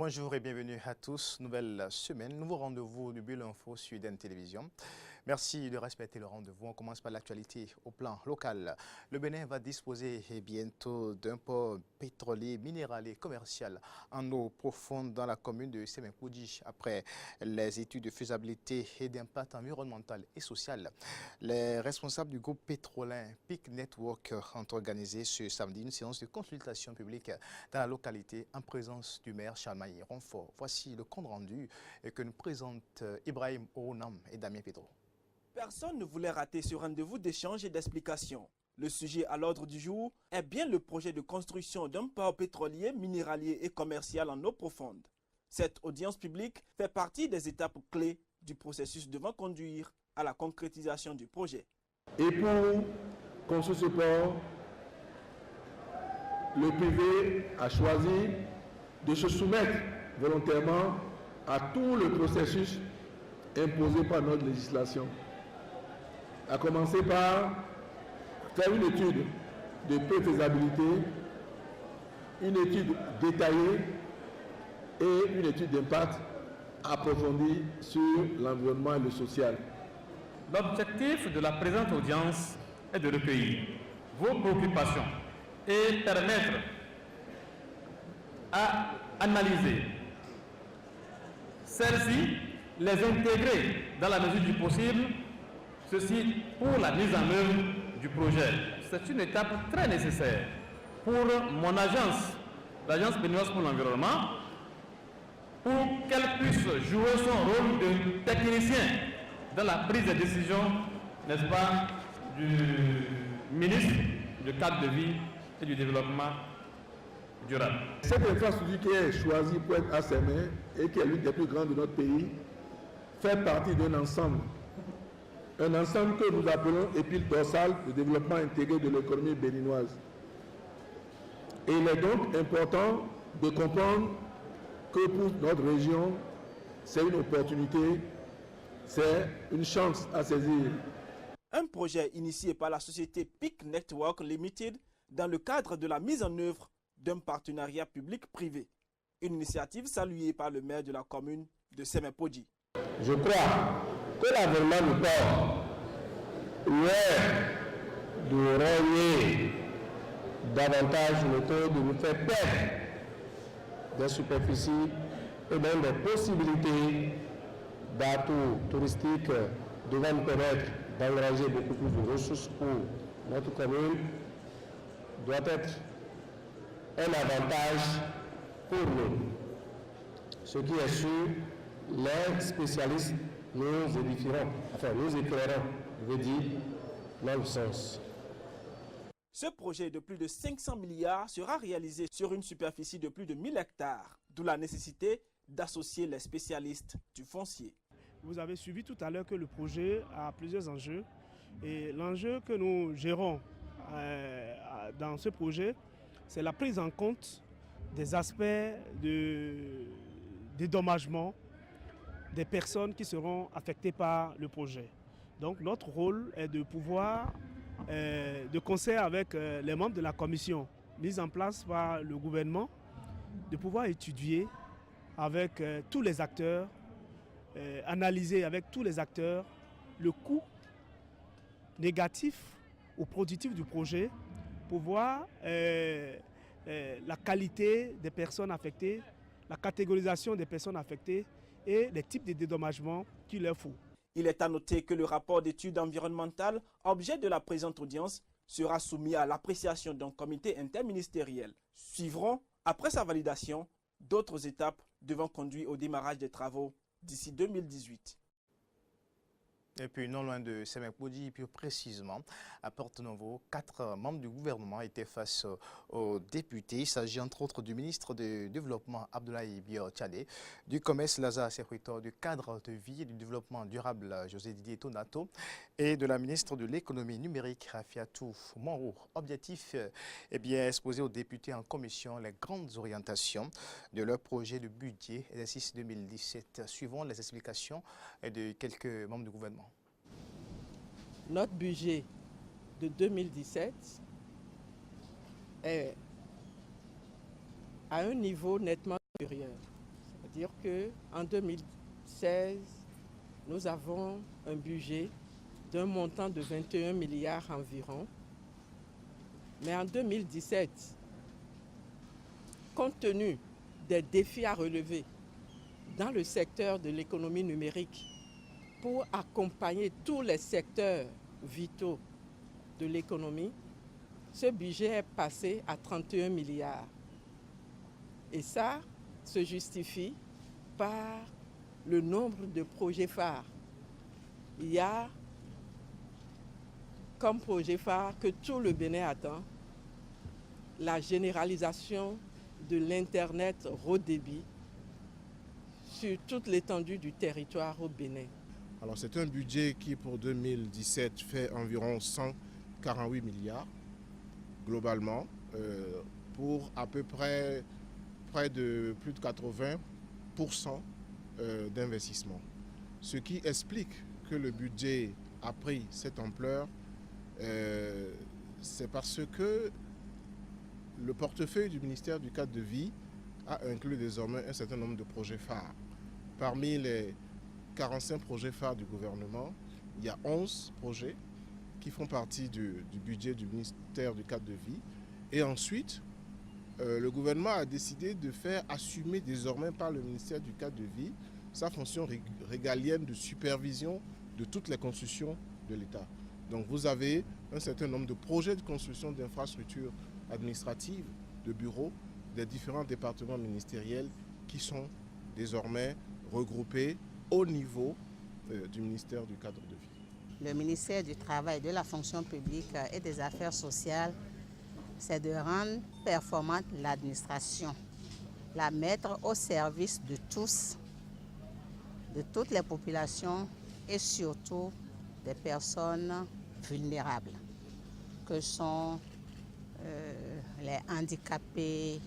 Bonjour et bienvenue à tous. Nouvelle semaine, nouveau rendez-vous du Bulle Info sur UDN Télévision. Merci de respecter le rendez-vous. On commence par l'actualité au plan local. Le Bénin va disposer bientôt d'un port pétrolier, minéral et commercial en eau profonde dans la commune de Semenkoudji après les études de faisabilité et d'impact environnemental et social. Les responsables du groupe pétrolin Peak Network ont organisé ce samedi une séance de consultation publique dans la localité en présence du maire Charles-Maï Ronfort. Voici le compte rendu que nous présentent Ibrahim Ounam et Damien Pedro. Personne ne voulait rater ce rendez-vous d'échange et d'explication. Le sujet à l'ordre du jour est bien le projet de construction d'un port pétrolier, minéralier et commercial en eau profonde. Cette audience publique fait partie des étapes clés du processus devant conduire à la concrétisation du projet. Et pour construire ce port, le privé a choisi de se soumettre volontairement à tout le processus imposé par notre législation. À commencer par faire une étude de préfaisabilité, une étude détaillée et une étude d'impact approfondie sur l'environnement et le social. L'objectif de la présente audience est de recueillir vos préoccupations et permettre à analyser celles-ci, les intégrer dans la mesure du possible, ceci pour la mise en œuvre du projet. C'est une étape très nécessaire pour mon agence, l'Agence béninoise pour l'environnement, pour qu'elle puisse jouer son rôle de technicien dans la prise de décision, n'est-ce pas, du ministre du cadre de vie et du développement durable. Cette infrastructure qui est choisie pour être à ses mains et qui est l'une des plus grandes de notre pays fait partie d'un ensemble. Un ensemble que nous appelons épile dorsale de développement intégré de l'économie béninoise. Et il est donc important de comprendre que pour notre région, c'est une opportunité, c'est une chance à saisir. Un projet initié par la société Peak Network Limited dans le cadre de la mise en œuvre d'un partenariat public-privé. Une initiative saluée par le maire de la commune de Semenkoudji. Je crois que l'avènement du port est de régner davantage le taux de nous faire perdre des superficies et même des possibilités d'atouts touristiques devant nous permettre d'engranger beaucoup plus de ressources pour notre commune doit être un avantage pour nous. Ce qui est sûr, les spécialistes nous édifieront, enfin nous éclaireront, je veux dire, dans le sens. Ce projet de plus de 500 milliards sera réalisé sur une superficie de plus de 1000 hectares, d'où la nécessité d'associer les spécialistes du foncier. Vous avez suivi tout à l'heure que le projet a plusieurs enjeux. Et l'enjeu que nous gérons dans ce projet, c'est la prise en compte des aspects de dédommagement des personnes qui seront affectées par le projet. Donc notre rôle est de pouvoir, de concert avec les membres de la commission mise en place par le gouvernement, de pouvoir étudier avec tous les acteurs, analyser avec tous les acteurs le coût négatif ou positif du projet pour voir la qualité des personnes affectées, la catégorisation des personnes affectées et les types de dédommagements qu'il leur faut. Il est à noter que le rapport d'étude environnementale, objet de la présente audience, sera soumis à l'appréciation d'un comité interministériel. Suivront, après sa validation, d'autres étapes devant conduire au démarrage des travaux d'ici 2018. Et puis, non loin de Semenkoudji, plus précisément, à Porto Novo, 4 membres du gouvernement étaient face aux députés. Il s'agit entre autres du ministre du Développement Abdoulaye Bio-Tchadé, du commerce Lazare Sekwito, du cadre de vie et du développement durable José Didier Tonato et de la ministre de l'économie numérique Rafiatou Monroe. Objectif exposer aux députés en commission les grandes orientations de leur projet de budget exercice 2017, suivant les explications de quelques membres du gouvernement. Notre budget de 2017 est à un niveau nettement supérieur. dire qu'en 2016, nous avons un budget d'un montant de 21 milliards environ. Mais en 2017, compte tenu des défis à relever dans le secteur de l'économie numérique pour accompagner tous les secteurs vitaux de l'économie, ce budget est passé à 31 milliards. Et ça se justifie par le nombre de projets phares. Il y a comme projet phare que tout le Bénin attend, la généralisation de l'Internet haut débit sur toute l'étendue du territoire au Bénin. Alors c'est un budget qui pour 2017 fait environ 148 milliards globalement pour à peu près de plus de 80% d'investissement. Ce qui explique que le budget a pris cette ampleur, c'est parce que le portefeuille du ministère du cadre de vie a inclus désormais un certain nombre de projets phares. Parmi les 45 projets phares du gouvernement, il y a 11 projets qui font partie du budget du ministère du cadre de vie. Et ensuite, le gouvernement a décidé de faire assumer désormais par le ministère du cadre de vie sa fonction régalienne de supervision de toutes les constructions de l'État. Donc vous avez un certain nombre de projets de construction d'infrastructures administratives, de bureaux, des différents départements ministériels qui sont désormais regroupés au niveau du ministère du cadre de vie. Le ministère du Travail, de la fonction publique et des affaires sociales, c'est de rendre performante l'administration, la mettre au service de tous, de toutes les populations et surtout des personnes vulnérables, que sont les handicapés,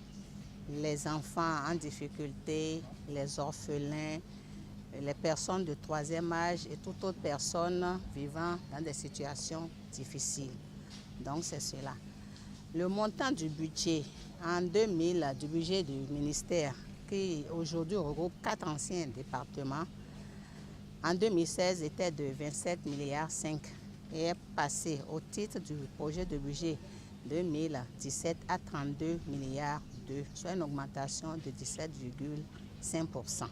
les enfants en difficulté, les orphelins, les personnes de troisième âge et toute autre personne vivant dans des situations difficiles. Donc c'est cela. Le montant du budget en 2000, du budget du ministère, qui aujourd'hui regroupe 4 anciens départements, en 2016 était de 27 milliards 5 et est passé au titre du projet de budget 2017 à 32 milliards 2, soit une augmentation de 17,5%.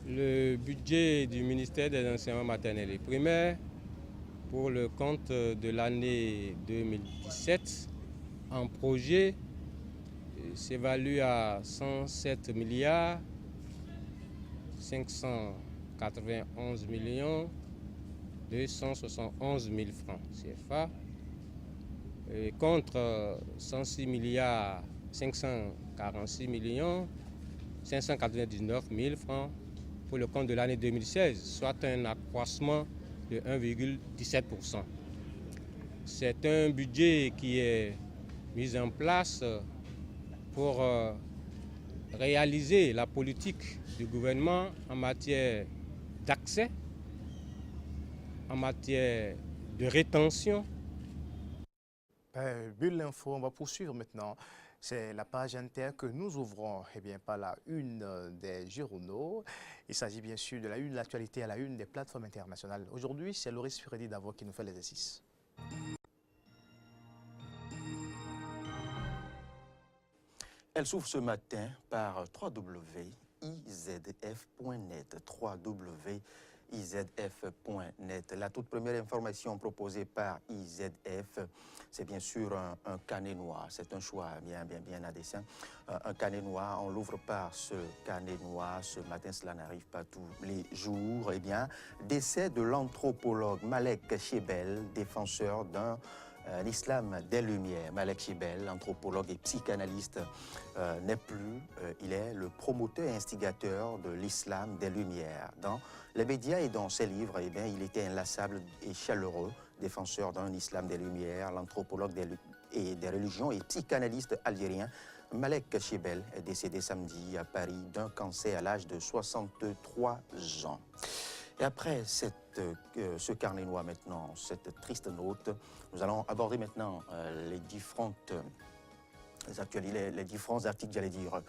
Le budget du ministère des enseignements maternels et primaires pour le compte de l'année 2017 en projet s'évalue à 107 milliards 591 millions 271 000 francs CFA et contre 106 milliards 546 millions 599 000 francs pour le compte de l'année 2016, soit un accroissement de 1,17%. C'est un budget qui est mis en place pour réaliser la politique du gouvernement en matière d'accès, en matière de rétention. Bulle l'info, on va poursuivre maintenant. C'est la page inter que nous ouvrons, par la une des journaux. Il s'agit bien sûr de la une de l'actualité à la une des plateformes internationales. Aujourd'hui, c'est Loris Furedi d'abord qui nous fait l'exercice. Elle s'ouvre ce matin par www.izf.net. www.izf.net. La toute première information proposée par IZF, c'est bien sûr un carnet noir. C'est un choix bien à dessein. Un carnet noir, on l'ouvre par ce carnet noir. Ce matin, cela n'arrive pas tous les jours. Décès de l'anthropologue Malek Chebel, défenseur d'un l'islam des Lumières. Malek Chebel, anthropologue et psychanalyste, n'est plus. Il est le promoteur et instigateur de l'islam des Lumières. Dans les médias et dans ses livres, il était inlassable et chaleureux, défenseur d'un islam des Lumières, l'anthropologue des religions et psychanalyste algérien. Malek Chebel est décédé samedi à Paris d'un cancer à l'âge de 63 ans. Et après ce carnet noir maintenant, cette triste note, nous allons aborder maintenant les différentes les différents articles, j'allais dire.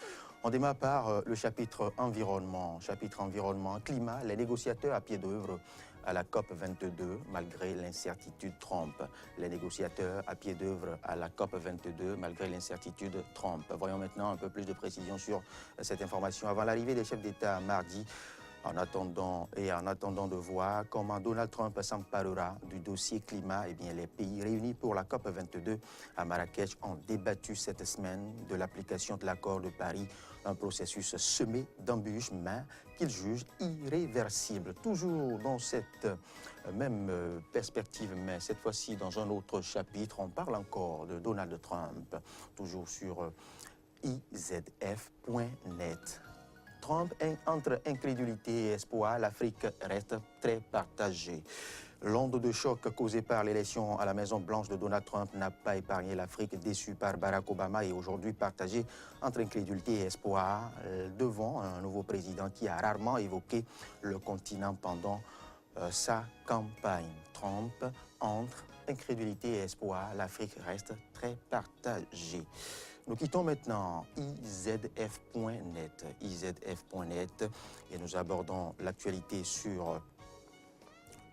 On démarre par le chapitre environnement. Chapitre environnement, climat, les négociateurs à pied d'œuvre à la COP 22 malgré l'incertitude Trump. Les négociateurs à pied d'œuvre à la COP 22 malgré l'incertitude Trump. Voyons maintenant un peu plus de précision sur cette information. Avant l'arrivée des chefs d'État mardi, en attendant de voir comment Donald Trump s'emparera du dossier climat, eh bien, les pays réunis pour la COP 22 à Marrakech ont débattu cette semaine de l'application de l'accord de Paris, un processus semé d'embûches, mais qu'ils jugent irréversible. Toujours dans cette même perspective, mais cette fois-ci dans un autre chapitre, on parle encore de Donald Trump, toujours sur izf.net. Trump, entre incrédulité et espoir, l'Afrique reste très partagée. L'onde de choc causée par l'élection à la Maison-Blanche de Donald Trump n'a pas épargné l'Afrique, déçue par Barack Obama et aujourd'hui partagée entre incrédulité et espoir devant un nouveau président qui a rarement évoqué le continent pendant sa campagne. Trump, entre incrédulité et espoir, l'Afrique reste très partagée. Nous quittons maintenant izf.net et nous abordons l'actualité sur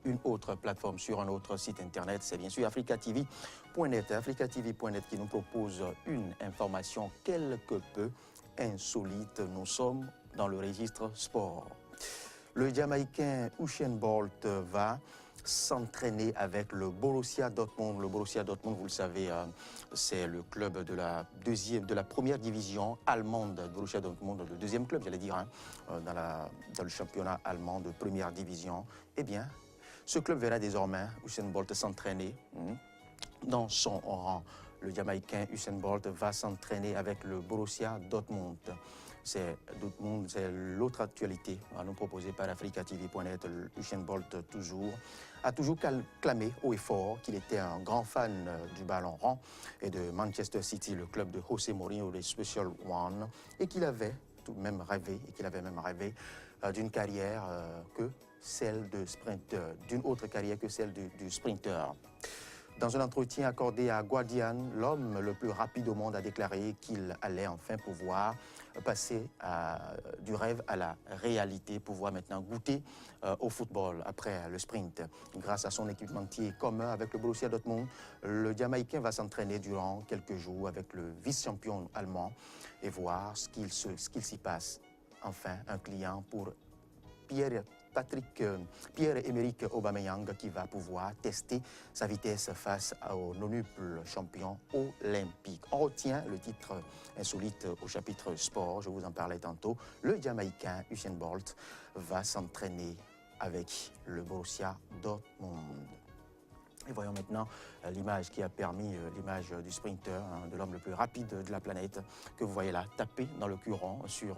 une autre plateforme, sur un autre site internet, c'est bien sûr africatv.net. africatv.net qui nous propose une information quelque peu insolite. Nous sommes dans le registre sport. Le Jamaïcain Usain Bolt va s'entraîner avec le Borussia Dortmund. Le Borussia Dortmund, vous le savez, c'est le club de la première division allemande. Borussia Dortmund, le deuxième club, j'allais dire, dans le championnat allemand de première division. Eh bien, ce club verra désormais Usain Bolt s'entraîner dans son rang. Le Jamaïcain Usain Bolt va s'entraîner avec le Borussia Dortmund. C'est l'autre actualité à nous proposer par africatv.net. Usain Bolt a toujours clamé haut et fort qu'il était un grand fan du ballon rond et de Manchester City, le club de José Mourinho, les Special One, et qu'il avait même rêvé d'une carrière que celle de sprinter, d'une autre carrière que celle du sprinter. Dans un entretien accordé à Guardian, l'homme le plus rapide au monde a déclaré qu'il allait enfin pouvoir passer du rêve à la réalité, pouvoir maintenant goûter au football après le sprint. Grâce à son équipementier commun avec le Borussia Dortmund, le Jamaïcain va s'entraîner durant quelques jours avec le vice-champion allemand et voir ce qu'il s'y passe. Enfin, un client pour Pierre-Emerick Aubameyang qui va pouvoir tester sa vitesse face au nonuple champion olympique. On retient le titre insolite au chapitre sport, je vous en parlais tantôt. Le Jamaïcain Usain Bolt va s'entraîner avec le Borussia Dortmund. Et voyons maintenant l'image qui a permis, l'image du sprinter, de l'homme le plus rapide de la planète, que vous voyez là, taper dans le curon sur,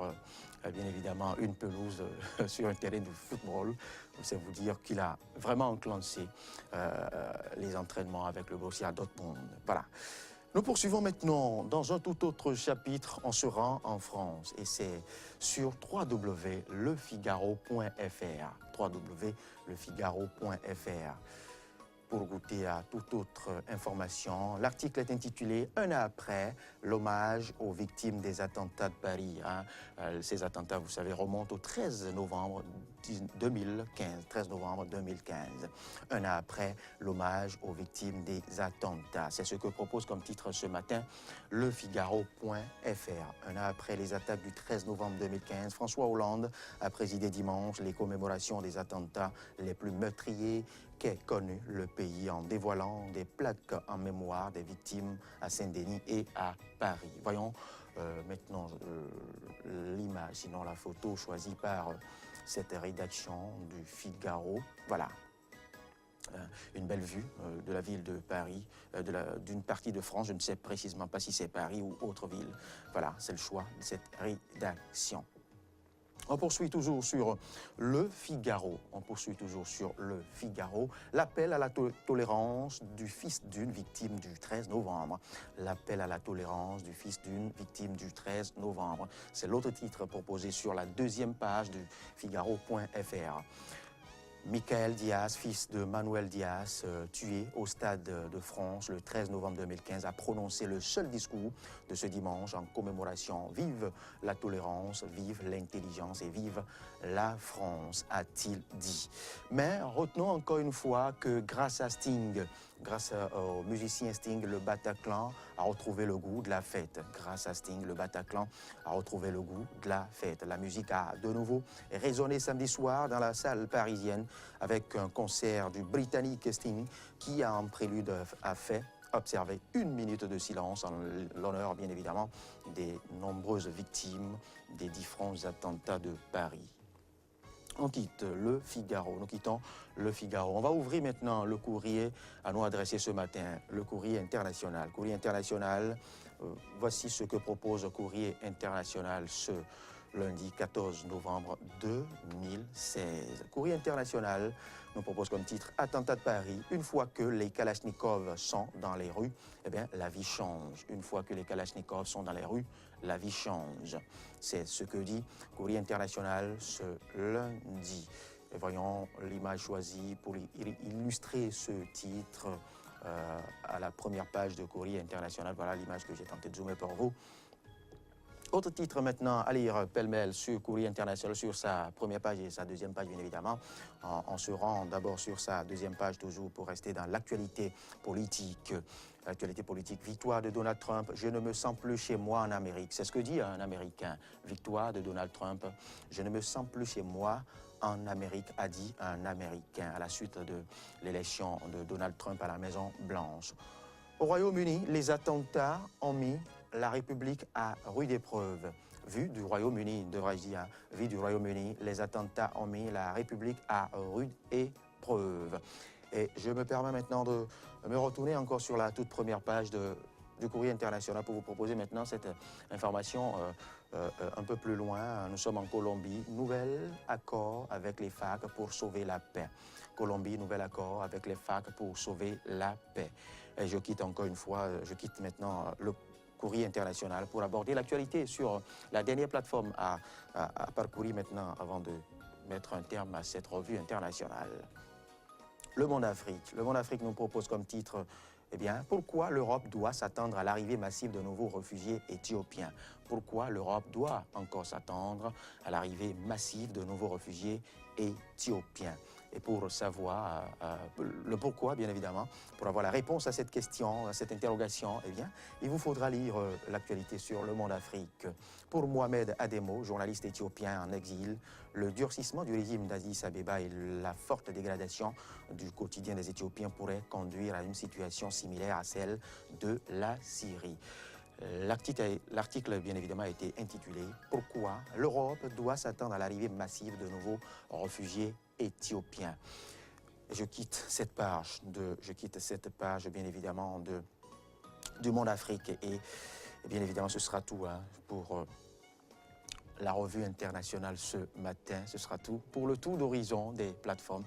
bien évidemment, une pelouse, sur un terrain de football. C'est vous dire qu'il a vraiment enclenché les entraînements avec le Borussia Dortmund. Voilà. Nous poursuivons maintenant dans un tout autre chapitre. On se rend en France et c'est sur www.lefigaro.fr. www.lefigaro.fr. Pour goûter à toute autre information, l'article est intitulé « Un an après, l'hommage aux victimes des attentats de Paris ». Ces attentats, vous savez, remontent au 13 novembre 2015. 13 novembre 2015. Un an après, l'hommage aux victimes des attentats. C'est ce que propose comme titre ce matin le Figaro.fr. Un an après les attaques du 13 novembre 2015, François Hollande a présidé dimanche les commémorations des attentats les plus meurtriers qu'ait connu le pays en dévoilant des plaques en mémoire des victimes à Saint-Denis et à Paris. Voyons maintenant l'image, sinon la photo choisie par cette rédaction du Figaro. Voilà. Une belle vue de la ville de Paris, d'une partie de France. Je ne sais précisément pas si c'est Paris ou autre ville. Voilà, c'est le choix de cette rédaction. On poursuit toujours sur le Figaro. L'appel à la tolérance du fils d'une victime du 13 novembre. L'appel à la tolérance du fils d'une victime du 13 novembre. C'est l'autre titre proposé sur la deuxième page du Figaro.fr. Michael Diaz, fils de Manuel Diaz, tué au Stade de France le 13 novembre 2015, a prononcé le seul discours de ce dimanche en commémoration. Vive la tolérance, vive l'intelligence et vive la France, a-t-il dit. Mais retenons encore une fois que grâce à Sting, grâce au musicien Sting, le Bataclan a retrouvé le goût de la fête. Grâce à Sting, le Bataclan a retrouvé le goût de la fête. La musique a de nouveau résonné samedi soir dans la salle parisienne avec un concert du Britannique Sting qui, en prélude, a fait observer 1 minute de silence en l'honneur, bien évidemment, des nombreuses victimes des différents attentats de Paris. On quitte le Figaro, nous quittons le Figaro. On va ouvrir maintenant le courrier à nous adresser ce matin, le courrier international. Courrier international, voici ce que propose le courrier international ce lundi 14 novembre 2016. Courrier international nous propose comme titre « Attentat de Paris, une fois que les Kalachnikovs sont dans les rues, eh bien, la vie change. Une fois que les Kalachnikovs sont dans les rues, la vie change. » C'est ce que dit Courrier international ce lundi. Et voyons l'image choisie pour illustrer ce titre à la première page de Courrier international. Voilà l'image que j'ai tenté de zoomer pour vous. Autre titre maintenant à lire pêle-mêle sur Courrier international, sur sa première page et sa deuxième page, bien évidemment. On se rend d'abord sur sa deuxième page, toujours pour rester dans l'actualité politique. L'actualité politique, victoire de Donald Trump, je ne me sens plus chez moi en Amérique. C'est ce que dit un Américain. Victoire de Donald Trump, je ne me sens plus chez moi en Amérique, a dit un Américain à la suite de l'élection de Donald Trump à la Maison-Blanche. Au Royaume-Uni, les attentats ont mis la République à rude épreuve. Vu du Royaume-Uni, devrais-je dire, vu du Royaume-Uni, les attentats ont mis la République à rude épreuve. Et je me permets maintenant de me retourner encore sur la toute première page du Courrier international pour vous proposer maintenant cette information un peu plus loin. Nous sommes en Colombie. Nouvel accord avec les FARC pour sauver la paix. Colombie, nouvel accord avec les FARC pour sauver la paix. Et je quitte encore une fois, je quitte maintenant le Courrier international pour aborder l'actualité sur la dernière plateforme à parcourir maintenant avant de mettre un terme à cette revue internationale. Le Monde Afrique. Le Monde Afrique nous propose comme titre, eh bien, pourquoi l'Europe doit s'attendre à l'arrivée massive de nouveaux réfugiés éthiopiens? Pourquoi l'Europe doit encore s'attendre à l'arrivée massive de nouveaux réfugiés éthiopiens? Et pour savoir le pourquoi, bien évidemment, pour avoir la réponse à cette question, à cette interrogation, eh bien, il vous faudra lire l'actualité sur Le Monde Afrique. Pour Mohamed Ademo, journaliste éthiopien en exil, le durcissement du régime d'Addis Abeba et la forte dégradation du quotidien des Éthiopiens pourraient conduire à une situation similaire à celle de la Syrie. L'article, bien évidemment, a été intitulé « Pourquoi l'Europe doit s'attendre à l'arrivée massive de nouveaux réfugiés éthiopiens ». Je quitte cette page, bien évidemment, du Monde Afrique. Et bien évidemment, ce sera tout pour la revue internationale ce matin. Ce sera tout pour le tour d'horizon des plateformes.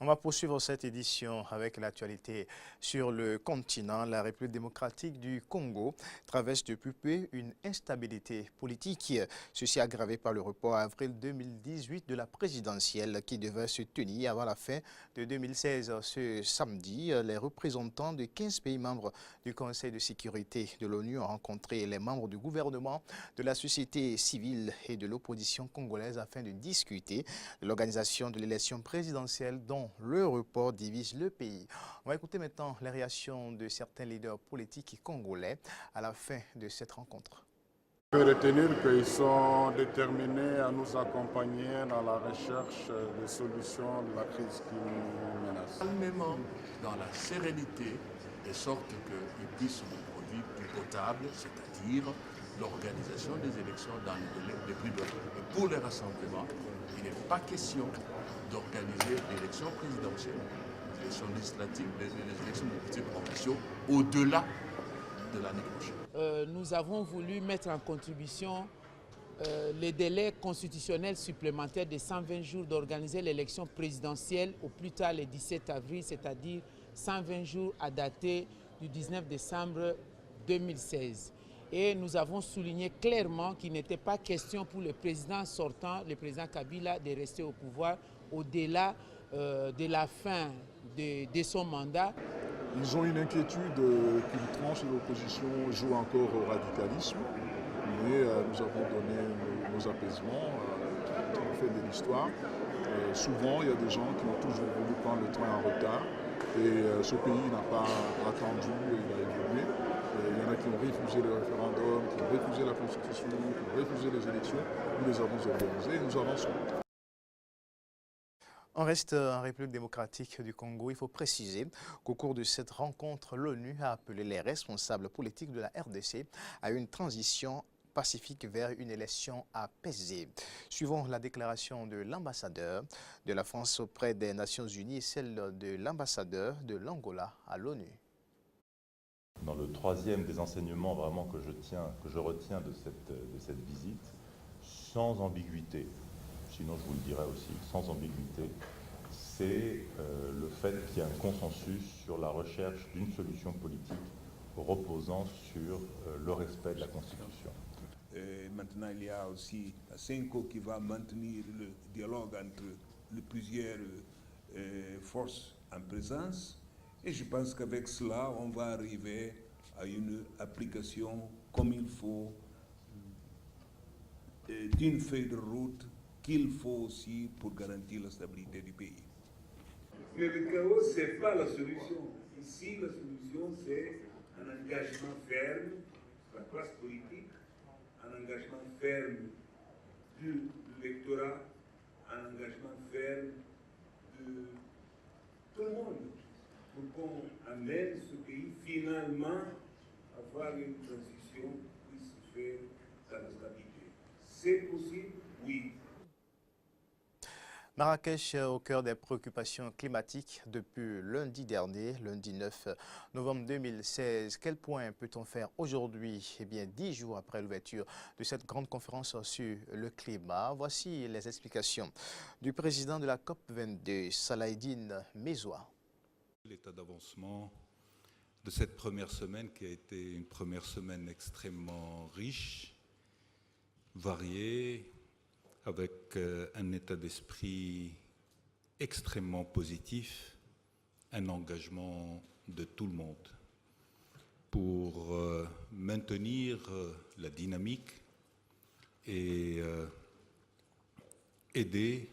On va poursuivre cette édition avec l'actualité sur le continent. La République démocratique du Congo traverse depuis peu une instabilité politique. Ceci aggravé par le report à avril 2018 de la présidentielle qui devait se tenir avant la fin de 2016. Ce samedi, les représentants de 15 pays membres du Conseil de sécurité de l'ONU ont rencontré les membres du gouvernement, de la société civile et de l'opposition congolaise afin de discuter de l'organisation de l'élection présidentielle dont le report divise le pays. On va écouter maintenant les réactions de certains leaders politiques congolais à la fin de cette rencontre. On peut retenir qu'ils sont déterminés à nous accompagner dans la recherche des solutions de la crise qui nous menace. Calmement, dans la sérénité, de sorte qu'ils puissent nous produire du potable, c'est-à-dire l'organisation des élections dans les délais les plus brefs. Et pour les rassemblements, il n'est pas question d'organiser l'élection présidentielle, l'élection législative, les élections des petits provinciaux au-delà de l'année prochaine. Nous avons voulu mettre en contribution les délais constitutionnels supplémentaires de 120 jours d'organiser l'élection présidentielle au plus tard le 17 avril, c'est-à-dire 120 jours à dater du 19 décembre 2016. Et nous avons souligné clairement qu'il n'était pas question pour le président sortant, le président Kabila, de rester au pouvoir au-delà de la fin de son mandat. Ils ont une inquiétude qu'une tranche de l'opposition joue encore au radicalisme. Mais nous avons donné nos apaisements tout au fait de l'histoire. Souvent, il y a des gens qui ont toujours voulu prendre le train en retard et ce pays n'a pas attendu, il a évolué. Il y en a qui ont refusé le référendum, qui ont refusé la Constitution, qui ont refusé les élections. Nous les avons organisées et nous avançons. On reste en République démocratique du Congo. Il faut préciser qu'au cours de cette rencontre, l'ONU a appelé les responsables politiques de la RDC à une transition pacifique vers une élection apaisée. Suivant la déclaration de l'ambassadeur de la France auprès des Nations Unies et celle de l'ambassadeur de l'Angola à l'ONU. Dans le troisième des enseignements vraiment que je retiens de cette visite, sans ambiguïté, sinon je vous le dirai aussi, sans ambiguïté, c'est le fait qu'il y a un consensus sur la recherche d'une solution politique reposant sur le respect de la Constitution. Maintenant, il y a aussi la CENCO qui va maintenir le dialogue entre les plusieurs forces en présence. Et je pense qu'avec cela, on va arriver à une application comme il faut d'une feuille de route qu'il faut aussi pour garantir la stabilité du pays. Mais le chaos, ce n'est pas la solution. Ici, la solution, c'est un engagement ferme de la classe politique, un engagement ferme de l'électorat, un engagement ferme de tout le monde, pour qu'on amène ce pays finalement à avoir une transition qui se fait dans la stabilité. C'est possible? Oui. Marrakech au cœur des préoccupations climatiques depuis lundi dernier, lundi 9 novembre 2016. Quel point peut-on faire aujourd'hui, 10 jours après l'ouverture de cette grande conférence sur le climat? Voici les explications du président de la COP22, Salah-Eddine Mezoua. L'état d'avancement de cette première semaine qui a été une première semaine extrêmement riche, variée, avec un état d'esprit extrêmement positif, un engagement de tout le monde pour maintenir la dynamique et aider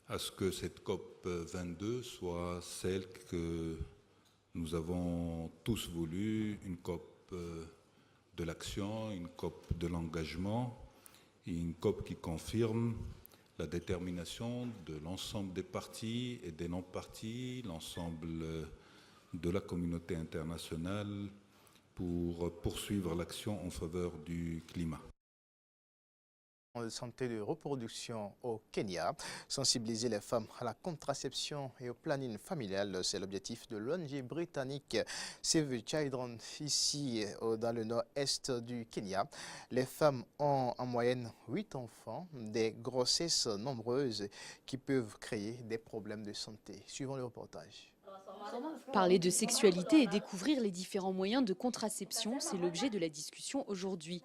à ce que cette COP 22 soit celle que nous avons tous voulu, une COP de l'action, une COP de l'engagement, et une COP qui confirme la détermination de l'ensemble des partis et des non-partis, l'ensemble de la communauté internationale pour poursuivre l'action en faveur du climat. De santé de reproduction au Kenya, sensibiliser les femmes à la contraception et au planning familial, c'est l'objectif de l'ONG britannique Save the Children ici dans le nord-est du Kenya. Les femmes ont en moyenne 8 enfants, des grossesses nombreuses qui peuvent créer des problèmes de santé. Suivons le reportage. Parler de sexualité et découvrir les différents moyens de contraception, c'est l'objet de la discussion aujourd'hui.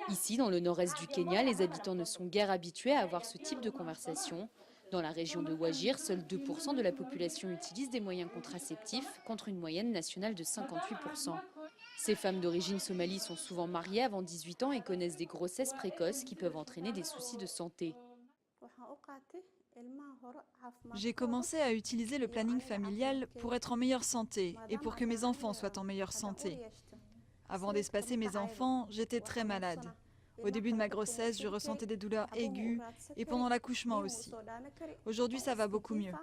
Ici, dans le nord-est du Kenya, les habitants ne sont guère habitués à avoir ce type de conversation. Dans la région de Wajir, seuls 2% de la population utilisent des moyens contraceptifs, contre une moyenne nationale de 58%. Ces femmes d'origine somalie sont souvent mariées avant 18 ans et connaissent des grossesses précoces qui peuvent entraîner des soucis de santé. J'ai commencé à utiliser le planning familial pour être en meilleure santé et pour que mes enfants soient en meilleure santé. Avant d'espacer mes enfants, j'étais très malade. Au début de ma grossesse, je ressentais des douleurs aiguës et pendant l'accouchement aussi. Aujourd'hui, ça va beaucoup mieux.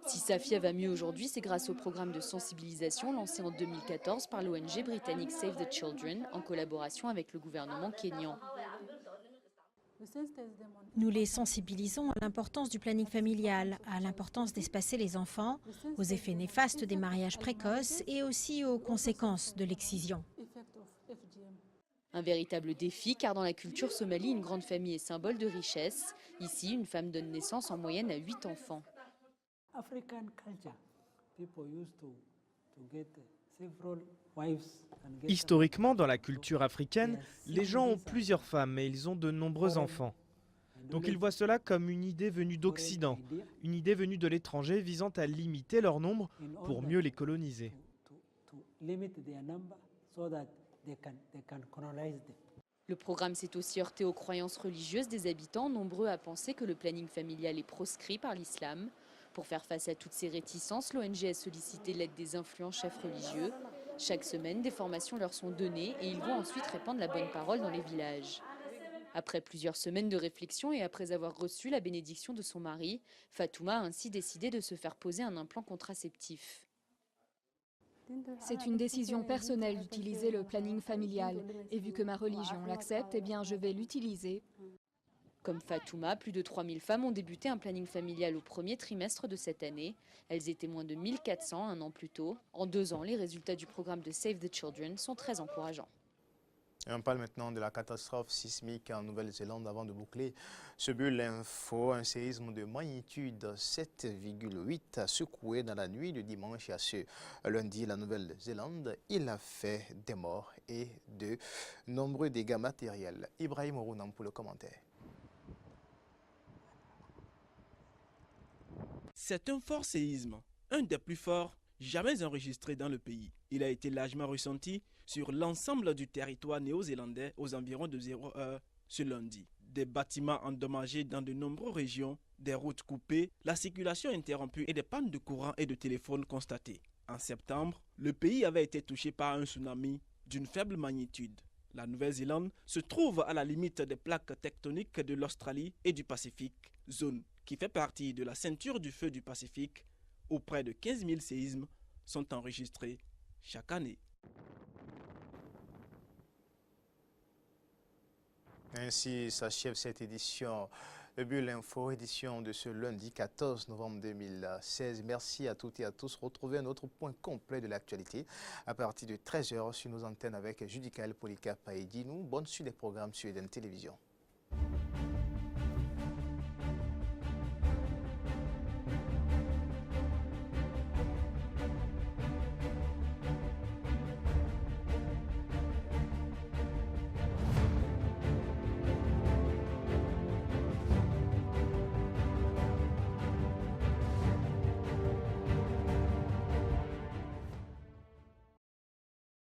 Si Safia va mieux aujourd'hui, c'est grâce au programme de sensibilisation lancé en 2014 par l'ONG britannique Save the Children en collaboration avec le gouvernement kényan. Nous les sensibilisons à l'importance du planning familial, à l'importance d'espacer les enfants, aux effets néfastes des mariages précoces et aussi aux conséquences de l'excision. Un véritable défi car dans la culture somalie, une grande famille est symbole de richesse. Ici, une femme donne naissance en moyenne à 8 enfants. Historiquement, dans la culture africaine, les gens ont plusieurs femmes et ils ont de nombreux enfants. Donc ils voient cela comme une idée venue d'Occident, une idée venue de l'étranger visant à limiter leur nombre pour mieux les coloniser. Le programme s'est aussi heurté aux croyances religieuses des habitants, nombreux à penser que le planning familial est proscrit par l'islam. Pour faire face à toutes ces réticences, l'ONG a sollicité l'aide des influents chefs religieux. Chaque semaine, des formations leur sont données et ils vont ensuite répandre la bonne parole dans les villages. Après plusieurs semaines de réflexion et après avoir reçu la bénédiction de son mari, Fatouma a ainsi décidé de se faire poser un implant contraceptif. C'est une décision personnelle d'utiliser le planning familial. Et vu que ma religion l'accepte, eh bien je vais l'utiliser. Comme Fatouma, plus de 3000 femmes ont débuté un planning familial au premier trimestre de cette année. Elles étaient moins de 1400 un an plus tôt. En 2 ans, les résultats du programme de Save the Children sont très encourageants. Et on parle maintenant de la catastrophe sismique en Nouvelle-Zélande avant de boucler ce bulle info. Un séisme de magnitude 7,8 a secoué dans la nuit de dimanche à ce lundi la Nouvelle-Zélande. Il a fait des morts et de nombreux dégâts matériels. Ibrahim Orounam pour le commentaire. C'est un fort séisme, un des plus forts jamais enregistrés dans le pays. Il a été largement ressenti sur l'ensemble du territoire néo-zélandais aux environs de 0 heure ce lundi. Des bâtiments endommagés dans de nombreuses régions, des routes coupées, la circulation interrompue et des pannes de courant et de téléphone constatées. En septembre, le pays avait été touché par un tsunami d'une faible magnitude. La Nouvelle-Zélande se trouve à la limite des plaques tectoniques de l'Australie et du Pacifique, zone qui fait partie de la ceinture du feu du Pacifique, où près de 15 000 séismes sont enregistrés chaque année. Ainsi s'achève cette édition de Bulle Info, édition de ce lundi 14 novembre 2016. Merci à toutes et à tous. Retrouvez un autre point complet de l'actualité à partir de 13h sur nos antennes avec Judicaël Polycarpe et Dinou. Bonne suite des programmes sur Eden Télévision.